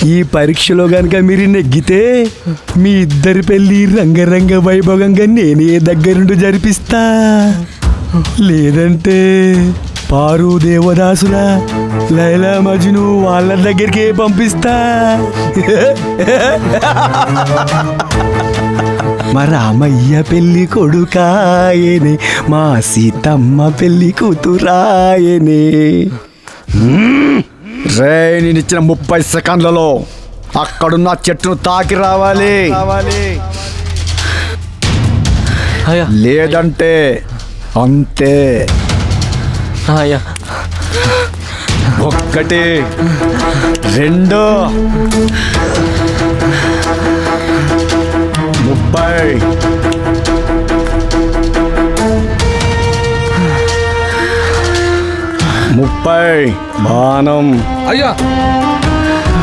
ఈ పరీక్షలో గనక మీరు నెగ్గితే మీ ఇద్దరి పెళ్లి రంగరంగ వైభవంగా నేనే దగ్గరుండి జరిపిస్తా. లేదంటే పారు దేవదాసుల లైలా మజ్ను వాళ్ళ దగ్గరికి పంపిస్తా. మా రామయ్య పెళ్లి కొడుకాయనే, మా సీతమ్మ పెళ్లి కూతురాయనే. రే, నేనిచ్చిన 30 సెకండ్లలో అక్కడున్న చెట్టును తాకి రావాలి. లేదంటే అంతే. 1 2 30 బాణం. అయ్యా